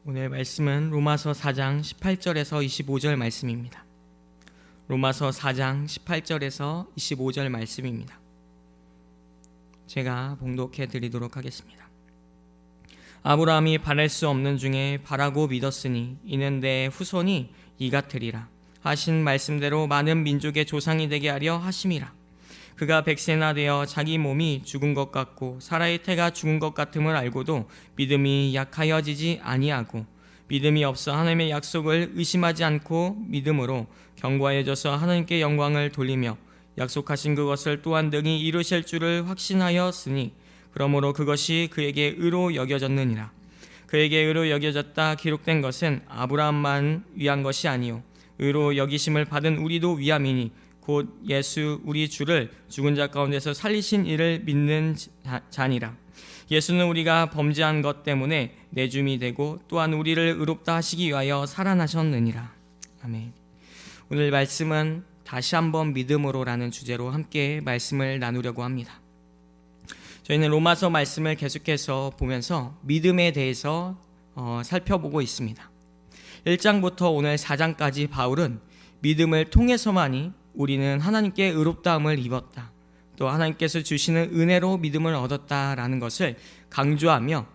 오늘 말씀은 로마서 4장 18절에서 25절 말씀입니다. 로마서 4장 18절에서 25절 말씀입니다. 제가 봉독해 드리도록 하겠습니다. 아브라함이 바랄 수 없는 중에 바라고 믿었으니 이는 내 후손이 이같으리라 하신 말씀대로 많은 민족의 조상이 되게 하려 하심이라. 그가 100세나 되어 자기 몸이 죽은 것 같고 사라의 태가 죽은 것 같음을 알고도 믿음이 약하여지지 아니하고 믿음이 없어 하나님의 약속을 의심하지 않고 믿음으로 견고하여져서 하나님께 영광을 돌리며 약속하신 그것을 또한 능히 이루실 줄을 확신하였으니 그러므로 그것이 그에게 의로 여겨졌느니라. 그에게 의로 여겨졌다 기록된 것은 아브라함만 위한 것이 아니요 의로 여기심을 받은 우리도 위함이니 곧 예수 우리 주를 죽은 자 가운데서 살리신 이를 믿는 자니라. 예수는 우리가 범죄한 것 때문에 내줌이 되고 또한 우리를 의롭다 하시기 위하여 살아나셨느니라. 아멘. 오늘 말씀은 다시 한번 믿음으로라는 주제로 함께 말씀을 나누려고 합니다. 저희는 로마서 말씀을 계속해서 보면서 믿음에 대해서 살펴보고 있습니다. 1장부터 오늘 4장까지 바울은 믿음을 통해서만이 우리는 하나님께 의롭다함을 입었다, 또 하나님께서 주시는 은혜로 믿음을 얻었다라는 것을 강조하며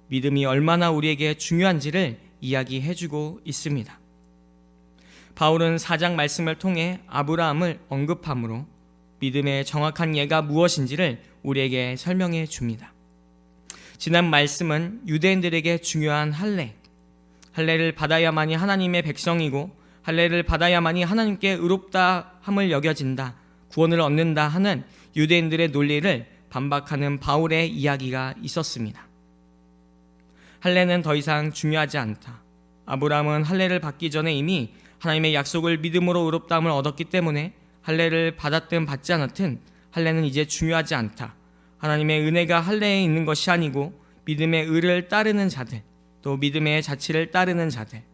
믿음이 얼마나 우리에게 중요한지를 이야기해주고 있습니다. 바울은 4장 말씀을 통해 아브라함을 언급함으로 믿음의 정확한 예가 무엇인지를 우리에게 설명해 줍니다. 지난 말씀은 유대인들에게 중요한 할례를 받아야만이 하나님의 백성이고 할례를 받아야만이 하나님께 의롭다함을 여겨진다, 구원을 얻는다 하는 유대인들의 논리를 반박하는 바울의 이야기가 있었습니다. 할례는 더 이상 중요하지 않다. 아브라함은 할례를 받기 전에 이미 하나님의 약속을 믿음으로 의롭다함을 얻었기 때문에 할례를 받았든 받지 않았든 할례는 이제 중요하지 않다. 하나님의 은혜가 할례에 있는 것이 아니고 믿음의 의를 따르는 자들, 또 믿음의 자치를 따르는 자들,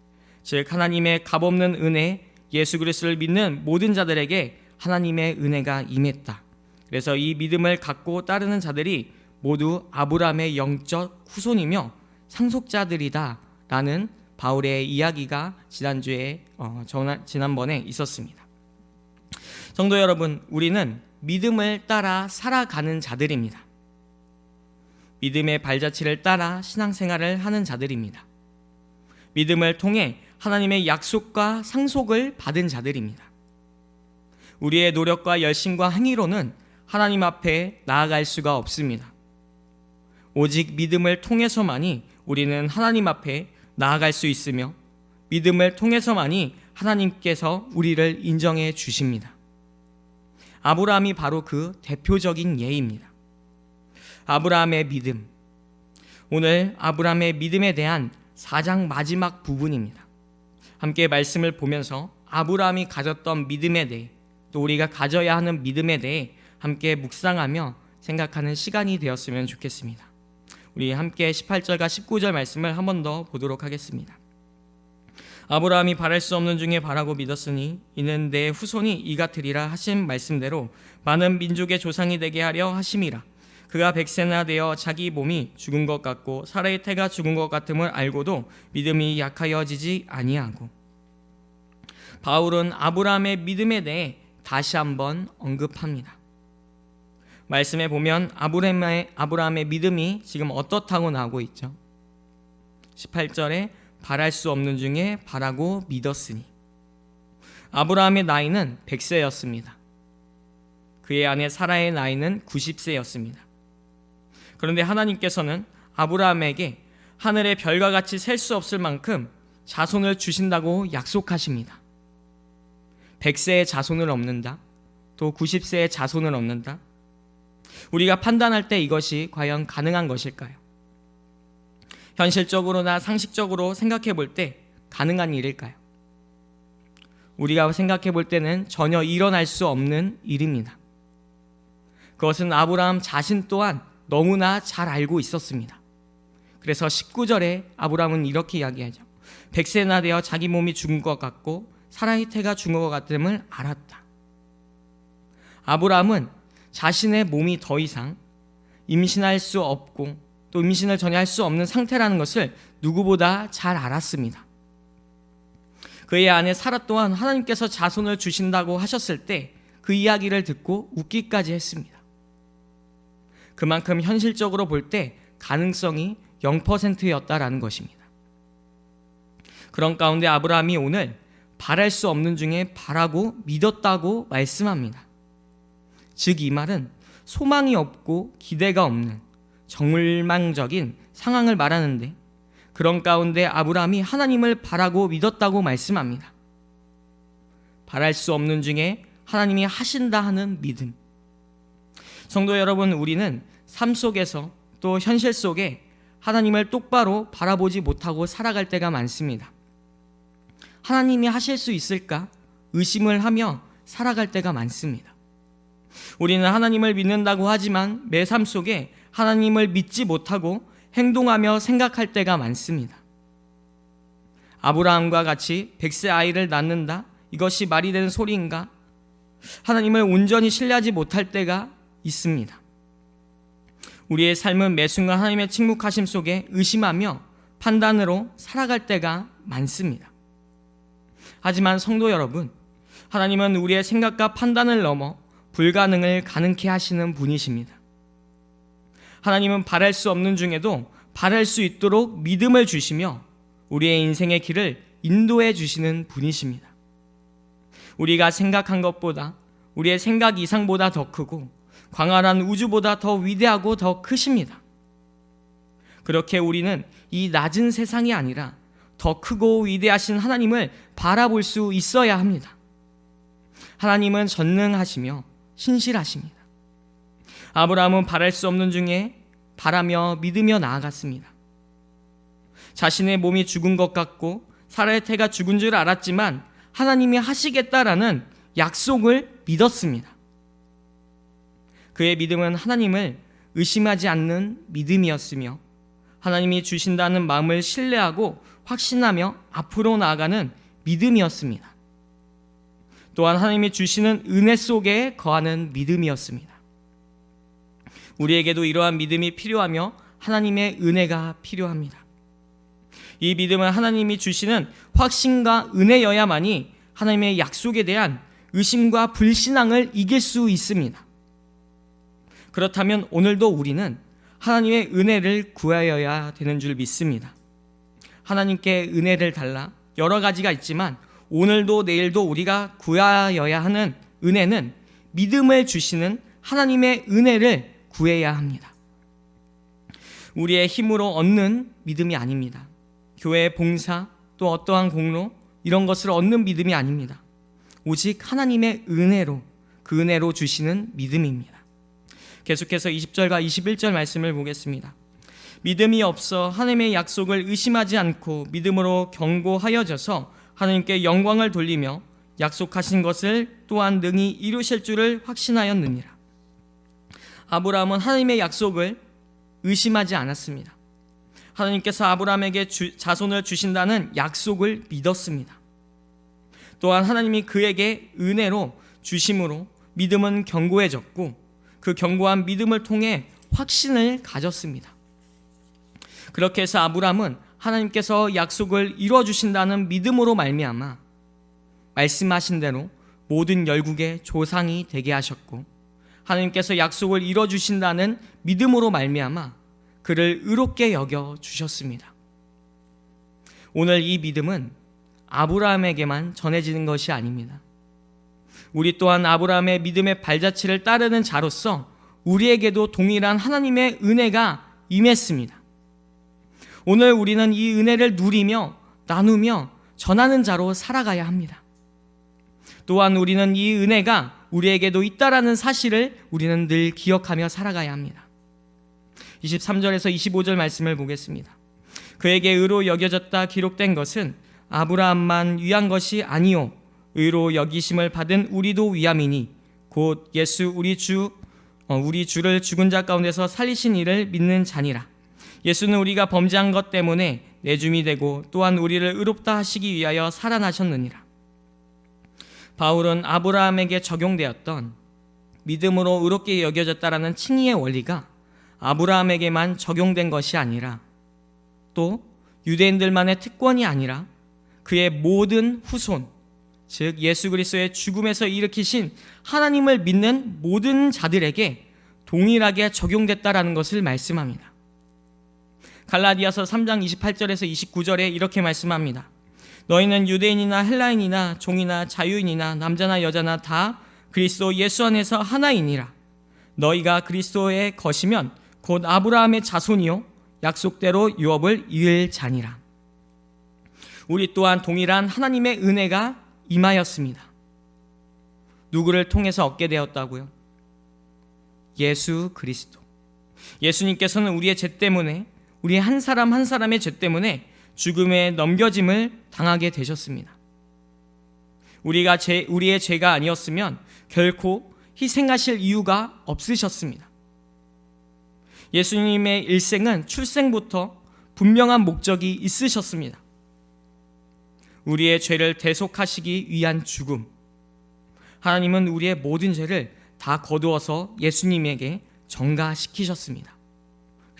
즉 하나님의 값없는 은혜, 예수 그리스도를 믿는 모든 자들에게 하나님의 은혜가 임했다. 그래서 이 믿음을 갖고 따르는 자들이 모두 아브라함의 영적 후손이며 상속자들이다 라는 바울의 이야기가 지난번에 있었습니다. 성도 여러분, 우리는 믿음을 따라 살아가는 자들입니다. 믿음의 발자취를 따라 신앙생활을 하는 자들입니다. 믿음을 통해 하나님의 약속과 상속을 받은 자들입니다. 우리의 노력과 열심과 행위로는 하나님 앞에 나아갈 수가 없습니다. 오직 믿음을 통해서만이 우리는 하나님 앞에 나아갈 수 있으며 믿음을 통해서만이 하나님께서 우리를 인정해 주십니다. 아브라함이 바로 그 대표적인 예입니다. 아브라함의 믿음. 오늘 아브라함의 믿음에 대한 4장 마지막 부분입니다. 함께 말씀을 보면서 아브라함이 가졌던 믿음에 대해, 또 우리가 가져야 하는 믿음에 대해 함께 묵상하며 생각하는 시간이 되었으면 좋겠습니다. 우리 함께 18절과 19절 말씀을 한 번 더 보도록 하겠습니다. 아브라함이 바랄 수 없는 중에 바라고 믿었으니 이는 내 후손이 이같으리라 하신 말씀대로 많은 민족의 조상이 되게 하려 하심이라. 그가 100세나 되어 자기 몸이 죽은 것 같고 사라의 태가 죽은 것 같음을 알고도 믿음이 약하여지지 아니하고. 바울은 아브라함의 믿음에 대해 다시 한번 언급합니다. 말씀에 보면 아브라함의 믿음이 지금 어떻다고 나오고 있죠. 18절에 바랄 수 없는 중에 바라고 믿었으니. 아브라함의 나이는 100세였습니다. 그의 아내 사라의 나이는 90세였습니다. 그런데 하나님께서는 아브라함에게 하늘의 별과 같이 셀 수 없을 만큼 자손을 주신다고 약속하십니다. 100세의 자손을 얻는다, 또 90세의 자손을 얻는다. 우리가 판단할 때 이것이 과연 가능한 것일까요? 현실적으로나 상식적으로 생각해 볼 때 가능한 일일까요? 우리가 생각해 볼 때는 전혀 일어날 수 없는 일입니다. 그것은 아브라함 자신 또한 너무나 잘 알고 있었습니다. 그래서 19절에 아브라함은 이렇게 이야기하죠. 100세나 되어 자기 몸이 죽은 것 같고 사라의 태가 죽은 것 같음을 알았다. 아브라함은 자신의 몸이 더 이상 임신할 수 없고 또 임신을 전혀 할 수 없는 상태라는 것을 누구보다 잘 알았습니다. 그의 아내 사라 또한 하나님께서 자손을 주신다고 하셨을 때 그 이야기를 듣고 웃기까지 했습니다. 그만큼 현실적으로 볼 때 가능성이 0%였다라는 것입니다. 그런 가운데 아브라함이 오늘 바랄 수 없는 중에 바라고 믿었다고 말씀합니다. 즉 이 말은 소망이 없고 기대가 없는 절망적인 상황을 말하는데, 그런 가운데 아브라함이 하나님을 바라고 믿었다고 말씀합니다. 바랄 수 없는 중에 하나님이 하신다 하는 믿음. 성도 여러분, 우리는 삶 속에서 또 현실 속에 하나님을 똑바로 바라보지 못하고 살아갈 때가 많습니다. 하나님이 하실 수 있을까 의심을 하며 살아갈 때가 많습니다. 우리는 하나님을 믿는다고 하지만 매 삶 속에 하나님을 믿지 못하고 행동하며 생각할 때가 많습니다. 아브라함과 같이 100세 아이를 낳는다? 이것이 말이 되는 소리인가? 하나님을 온전히 신뢰하지 못할 때가 있습니다. 우리의 삶은 매 순간 하나님의 침묵하심 속에 의심하며 판단으로 살아갈 때가 많습니다. 하지만 성도 여러분, 하나님은 우리의 생각과 판단을 넘어 불가능을 가능케 하시는 분이십니다. 하나님은 바랄 수 없는 중에도 바랄 수 있도록 믿음을 주시며 우리의 인생의 길을 인도해 주시는 분이십니다. 우리가 생각한 것보다, 우리의 생각 이상보다 더 크고 광활한 우주보다 더 위대하고 더 크십니다. 그렇게 우리는 이 낮은 세상이 아니라 더 크고 위대하신 하나님을 바라볼 수 있어야 합니다. 하나님은 전능하시며 신실하십니다. 아브라함은 바랄 수 없는 중에 바라며 믿으며 나아갔습니다. 자신의 몸이 죽은 것 같고 사라의 태가 죽은 줄 알았지만 하나님이 하시겠다라는 약속을 믿었습니다. 그의 믿음은 하나님을 의심하지 않는 믿음이었으며 하나님이 주신다는 마음을 신뢰하고 확신하며 앞으로 나아가는 믿음이었습니다. 또한 하나님이 주시는 은혜 속에 거하는 믿음이었습니다. 우리에게도 이러한 믿음이 필요하며 하나님의 은혜가 필요합니다. 이 믿음은 하나님이 주시는 확신과 은혜여야만이 하나님의 약속에 대한 의심과 불신앙을 이길 수 있습니다. 그렇다면 오늘도 우리는 하나님의 은혜를 구하여야 되는 줄 믿습니다. 하나님께 은혜를 달라 여러 가지가 있지만 오늘도 내일도 우리가 구하여야 하는 은혜는 믿음을 주시는 하나님의 은혜를 구해야 합니다. 우리의 힘으로 얻는 믿음이 아닙니다. 교회 봉사 또 어떠한 공로 이런 것을 얻는 믿음이 아닙니다. 오직 하나님의 은혜로, 그 은혜로 주시는 믿음입니다. 계속해서 20절과 21절 말씀을 보겠습니다. 믿음이 없어 하나님의 약속을 의심하지 않고 믿음으로 견고하여져서 하나님께 영광을 돌리며 약속하신 것을 또한 능히 이루실 줄을 확신하였느니라. 아브라함은 하나님의 약속을 의심하지 않았습니다. 하나님께서 아브라함에게 자손을 주신다는 약속을 믿었습니다. 또한 하나님이 그에게 은혜로 주심으로 믿음은 견고해졌고 그 견고한 믿음을 통해 확신을 가졌습니다. 그렇게 해서 아브라함은 하나님께서 약속을 이루어주신다는 믿음으로 말미암아 말씀하신 대로 모든 열국의 조상이 되게 하셨고 하나님께서 약속을 이루어주신다는 믿음으로 말미암아 그를 의롭게 여겨주셨습니다. 오늘 이 믿음은 아브라함에게만 전해지는 것이 아닙니다. 우리 또한 아브라함의 믿음의 발자취를 따르는 자로서 우리에게도 동일한 하나님의 은혜가 임했습니다. 오늘 우리는 이 은혜를 누리며 나누며 전하는 자로 살아가야 합니다. 또한 우리는 이 은혜가 우리에게도 있다라는 사실을 우리는 늘 기억하며 살아가야 합니다. 23절에서 25절 말씀을 보겠습니다. 그에게 의로 여겨졌다 기록된 것은 아브라함만 위한 것이 아니요 의로 여기심을 받은 우리도 위함이니 곧 예수 우리 주를 죽은 자 가운데서 살리신 이를 믿는 자니라. 예수는 우리가 범죄한 것 때문에 내줌이 되고 또한 우리를 의롭다 하시기 위하여 살아나셨느니라. 바울은 아브라함에게 적용되었던 믿음으로 의롭게 여겨졌다라는 칭의의 원리가 아브라함에게만 적용된 것이 아니라 또 유대인들만의 특권이 아니라 그의 모든 후손, 즉 예수 그리스도의 죽음에서 일으키신 하나님을 믿는 모든 자들에게 동일하게 적용됐다라는 것을 말씀합니다. 갈라디아서 3장 28절에서 29절에 이렇게 말씀합니다. 너희는 유대인이나 헬라인이나 종이나 자유인이나 남자나 여자나 다 그리스도 예수 안에서 하나이니라. 너희가 그리스도의 것이면 곧 아브라함의 자손이요 약속대로 유업을 이을 자니라. 우리 또한 동일한 하나님의 은혜가 임하였습니다. 누구를 통해서 얻게 되었다고요? 예수 그리스도. 예수님께서는 우리의 죄 때문에, 우리 한 사람 한 사람의 죄 때문에 죽음에 넘겨짐을 당하게 되셨습니다. 우리의 죄가 아니었으면 결코 희생하실 이유가 없으셨습니다. 예수님의 일생은 출생부터 분명한 목적이 있으셨습니다. 우리의 죄를 대속하시기 위한 죽음. 하나님은 우리의 모든 죄를 다 거두어서 예수님에게 전가시키셨습니다.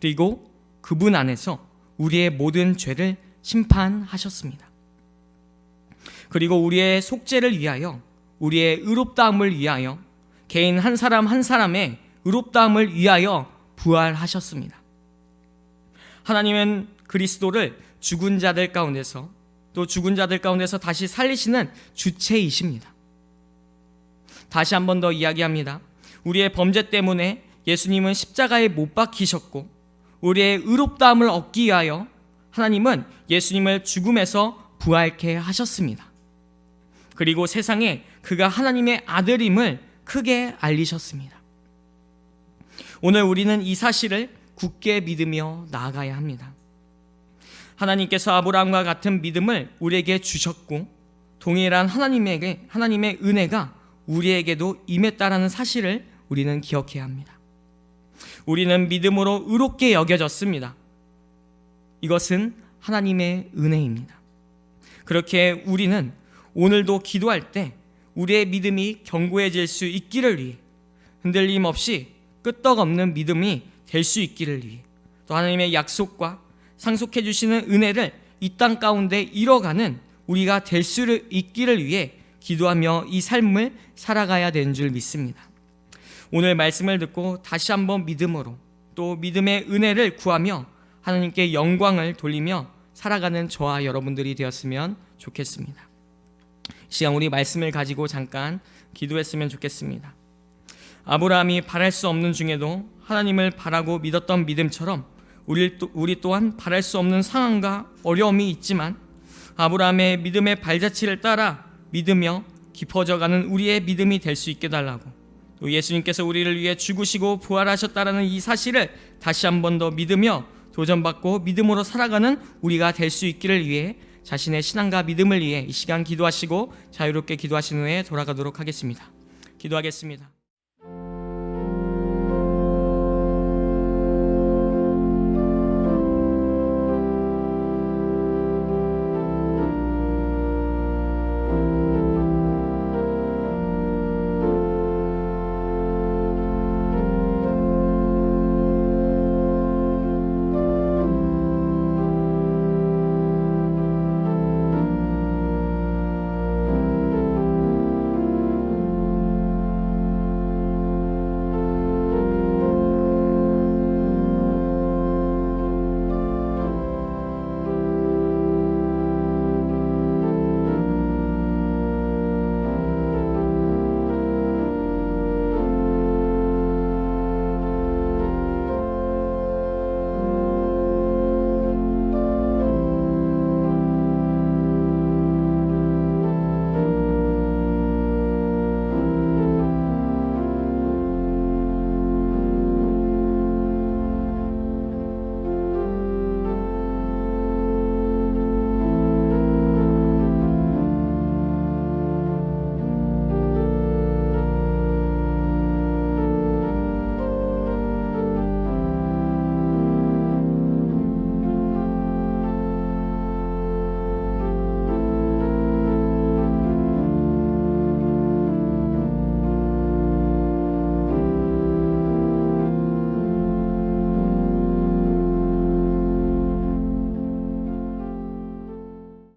그리고 그분 안에서 우리의 모든 죄를 심판하셨습니다. 그리고 우리의 속죄를 위하여, 우리의 의롭다함을 위하여, 개인 한 사람 한 사람의 의롭다함을 위하여 부활하셨습니다. 하나님은 그리스도를 죽은 자들 가운데서, 또 죽은 자들 가운데서 다시 살리시는 주체이십니다. 다시 한 번 더 이야기합니다. 우리의 범죄 때문에 예수님은 십자가에 못 박히셨고, 우리의 의롭다함을 얻기 위하여 하나님은 예수님을 죽음에서 부활케 하셨습니다. 그리고 세상에 그가 하나님의 아들임을 크게 알리셨습니다. 오늘 우리는 이 사실을 굳게 믿으며 나아가야 합니다. 하나님께서 아브라함과 같은 믿음을 우리에게 주셨고, 동일한 하나님의 은혜가 우리에게도 임했다라는 사실을 우리는 기억해야 합니다. 우리는 믿음으로 의롭게 여겨졌습니다. 이것은 하나님의 은혜입니다. 그렇게 우리는 오늘도 기도할 때 우리의 믿음이 견고해질 수 있기를 위해, 흔들림 없이 끄떡없는 믿음이 될 수 있기를 위해, 또 하나님의 약속과 상속해 주시는 은혜를 이 땅 가운데 이뤄가는 우리가 될 수 있기를 위해 기도하며 이 삶을 살아가야 되는 줄 믿습니다. 오늘 말씀을 듣고 다시 한번 믿음으로, 또 믿음의 은혜를 구하며 하나님께 영광을 돌리며 살아가는 저와 여러분들이 되었으면 좋겠습니다. 이 시간 우리 말씀을 가지고 잠깐 기도했으면 좋겠습니다. 아브라함이 바랄 수 없는 중에도 하나님을 바라고 믿었던 믿음처럼 우리 또한 바랄 수 없는 상황과 어려움이 있지만 아브라함의 믿음의 발자취를 따라 믿으며 깊어져가는 우리의 믿음이 될 수 있게 달라고, 또 예수님께서 우리를 위해 죽으시고 부활하셨다라는 이 사실을 다시 한 번 더 믿으며 도전받고 믿음으로 살아가는 우리가 될 수 있기를 위해 자신의 신앙과 믿음을 위해 이 시간 기도하시고 자유롭게 기도하신 후에 돌아가도록 하겠습니다. 기도하겠습니다.